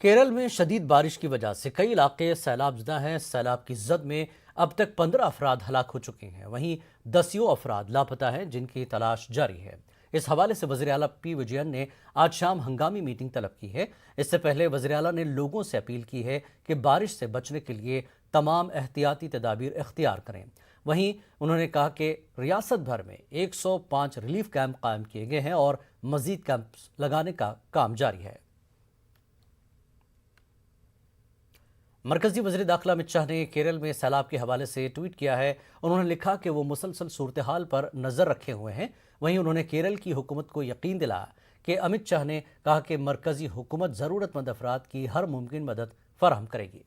केरल में शदीद बारिश की वजह से कई इलाके सैलाबजदा हैं। सैलाब की जद में अब तक 15 अफराद हलाक हो चुके हैं। वहीं दसियों अफराद लापता हैं जिनकी तलाश जारी है। इस हवाले से वज़ीर आला पी विजयन ने आज शाम हंगामी मीटिंग तलब की है। इससे पहले वज़ीर आला ने लोगों से अपील की है कि बारिश से बचने के लिए तमाम एहतियाती तदाबीर इख्तियार करें। वहीं उन्होंने कहा कि रियासत भर में 105 रिलीफ कैंप कायम किए गए हैं और मजीद कैंप लगाने का काम जारी है। मरकजी वज़ीर दाखिला अमित शाह ने केरल में सैलाब के हवाले से ट्वीट किया है। उन्होंने लिखा कि वो मुसलसल सूरत हाल पर नज़र रखे हुए हैं। वहीं उन्होंने केरल की हुकूमत को यकीन दिलाया कि अमित शाह ने कहा कि मरकजी हुकूमत ज़रूरतमंद अफराद की हर मुमकिन मदद फराहम करेगी।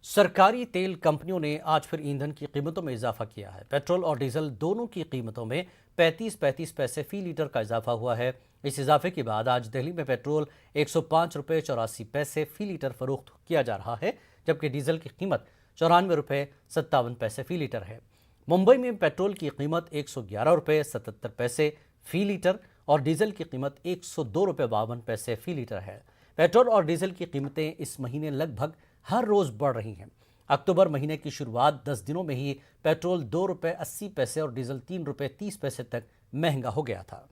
सरकारी तेल कंपनियों ने आज फिर ईंधन की कीमतों में इजाफा किया है। पेट्रोल और डीजल दोनों की कीमतों में 35-35 पैसे फी लीटर का इजाफा हुआ है। इस इजाफे के बाद आज दिल्ली में पेट्रोल 105 रुपये 84 पैसे फी लीटर फरोख्त किया जा रहा है, जबकि डीजल की कीमत 94 रुपये 57 पैसे फी लीटर है। मुंबई में पेट्रोल की कीमत 111 रुपये 77 पैसे फी लीटर और डीजल की कीमत 102 रुपये 52 पैसे फी लीटर है। पेट्रोल और डीजल की कीमतें इस महीने लगभग हर रोज बढ़ रही हैं। अक्टूबर महीने की शुरुआत 10 दिनों में ही पेट्रोल 2 रुपये 80 पैसे और डीजल 3 रुपये 30 पैसे तक महंगा हो गया था।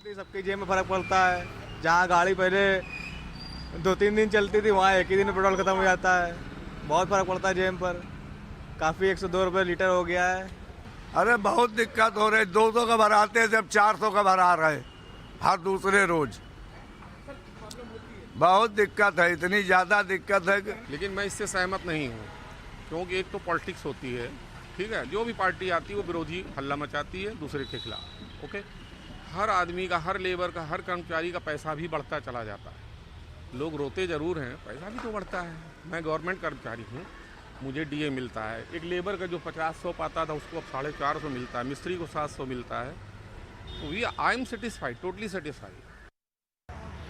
सबकी जेब में फर्क पड़ता है। जहाँ गाड़ी पहले 2-3 दिन चलती थी वहाँ एक ही दिन में पेट्रोल खत्म हो जाता है। बहुत फर्क पड़ता है जेब पर। काफ़ी 102 रुपये लीटर हो गया है। अरे बहुत दिक्कत हो रही है। 200 का भराते जब 400 का भरा रहे हर दूसरे रोज। बहुत दिक्कत है, इतनी ज़्यादा दिक्कत है। लेकिन मैं इससे सहमत नहीं हूँ, क्योंकि एक तो पॉलिटिक्स होती है, ठीक है। जो भी पार्टी आती है वो विरोधी हल्ला मचाती है दूसरे के खिलाफ। ओके, हर आदमी का, हर लेबर का, हर कर्मचारी का पैसा भी बढ़ता चला जाता है। लोग रोते ज़रूर हैं, पैसा भी तो बढ़ता है। मैं गवर्नमेंट कर्मचारी हूँ, मुझे डीए मिलता है। एक लेबर का जो 50-100 पाता था उसको अब 450 मिलता है, मिस्त्री को 700 मिलता है। तो we I am satisfied, totally satisfied.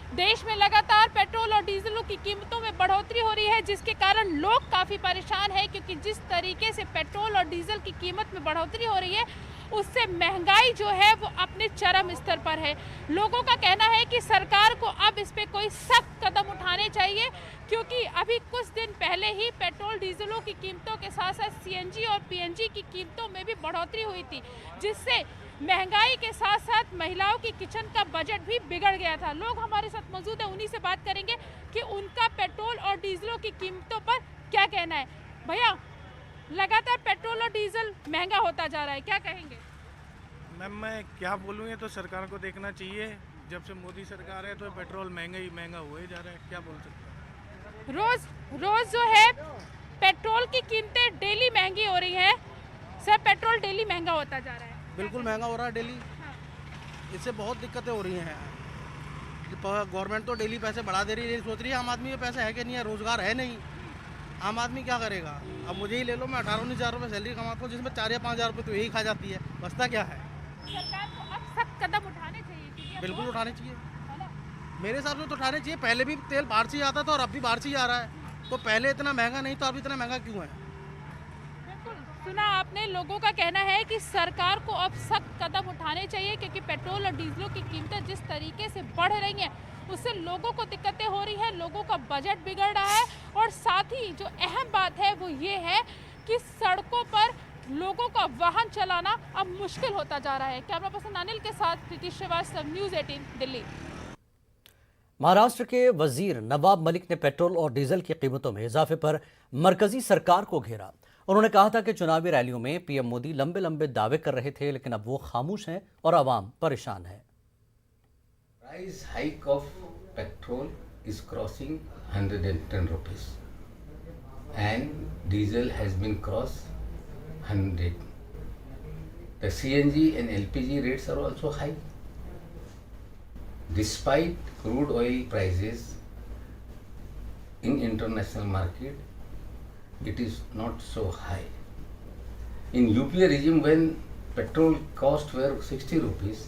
देश में लगातार पेट्रोल और डीजलों की कीमतों में बढ़ोतरी हो रही है, जिसके कारण लोग काफ़ी परेशान हैं, क्योंकि जिस तरीके से पेट्रोल और डीजल की कीमत में बढ़ोतरी हो रही है उससे महंगाई जो है वो अपने चरम स्तर पर है। लोगों का कहना है कि सरकार को अब इस पे कोई सख्त कदम उठाने चाहिए, क्योंकि अभी कुछ दिन पहले ही पेट्रोल डीजलों की कीमतों के साथ साथ सीएनजी और पीएनजी की कीमतों में भी बढ़ोतरी हुई थी, जिससे महंगाई के साथ साथ महिलाओं की किचन का बजट भी बिगड़ गया था। लोग हमारे साथ मौजूद हैं, उन्हीं से बात करेंगे कि उनका पेट्रोल और डीजलों की कीमतों पर क्या कहना है। भैया, लगातार पेट्रोल और डीजल महंगा होता जा रहा है, क्या कहेंगे? मैम, मैं क्या बोलूँ, ये तो सरकार को देखना चाहिए। जब से मोदी सरकार है तो पेट्रोल महंगा ही महंगा हुआ ही जा रहा है, क्या बोल सकते हैं। रोज रोज जो है पेट्रोल की कीमतें डेली महंगी हो रही हैं। सर, पेट्रोल डेली महंगा होता जा रहा है। बिल्कुल महंगा हो रहा है डेली। इससे बहुत दिक्कतें हो रही हैं। गवर्नमेंट तो डेली पैसे बढ़ा दे रही है, सोच रही है आम आदमी के पैसे है कि नहीं है, रोजगार है नहीं, आम आदमी क्या करेगा। अब मुझे ही ले लो, मैं 18-19 हज़ार रुपये सैलरी कमाता हूँ, जिसमें 4 या 5 हज़ार रुपये तो यही खा जाती है, बचता क्या है। सरकार को अब सख्त कदम उठाने चाहिए। बिल्कुल उठाने चाहिए, मेरे हिसाब से तो उठाने चाहिए। पहले भी तेल बाहर से ही आता था और अब भी बाहर से ही आ रहा है, तो पहले इतना महंगा नहीं था, अब इतना महंगा क्यों है। सुना आपने, लोगों का कहना है कि सरकार को अब सख्त कदम उठाने चाहिए, क्योंकि पेट्रोल और डीजलों की कीमतें जिस तरीके से बढ़ रही हैं उससे लोगों को दिक्कतें हो रही हैं, लोगों का बजट बिगड़ रहा है। और साथ ही जो अहम बात है वो ये है कि सड़कों पर लोगों का वाहन चलाना अब मुश्किल होता जा रहा है। कैमरा पर्सन अनिल के साथ प्रीति श्रीवास्तव, न्यूज़ 18 दिल्ली। महाराष्ट्र के वजीर नवाब मलिक ने पेट्रोल और डीजल की कीमतों में इजाफे पर मरकजी सरकार को घेरा। उन्होंने कहा था कि चुनावी रैलियों में पीएम मोदी लंबे लंबे दावे कर रहे थे, लेकिन अब वो खामोश हैं और आवाम परेशान है। Price hike of petrol is crossing 110 rupees and diesel has been crossed 100. The CNG and LPG rates are also high. Despite crude oil prices in international market, it is not so high. In UPA regime, when petrol cost were 60 rupees,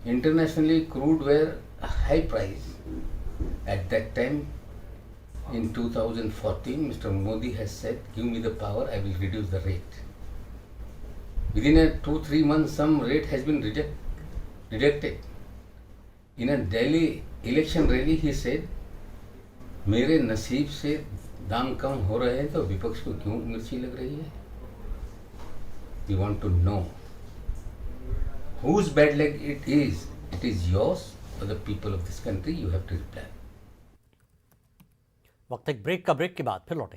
internationally crude were high price. At that time, in 2014, Mr. Modi has said, give me the power, I will reduce the rate. Within 2-3 months, some rate has been rejected. In a Delhi election rally, he said, मेरे नसीब से दाम कम हो रहे हैं तो विपक्ष को क्यों मिर्ची लग रही है? We want to know whose bad luck it is. It is yours or the people of this country. You have to reply. वक्त एक ब्रेक के बाद फिर लौटेंगे।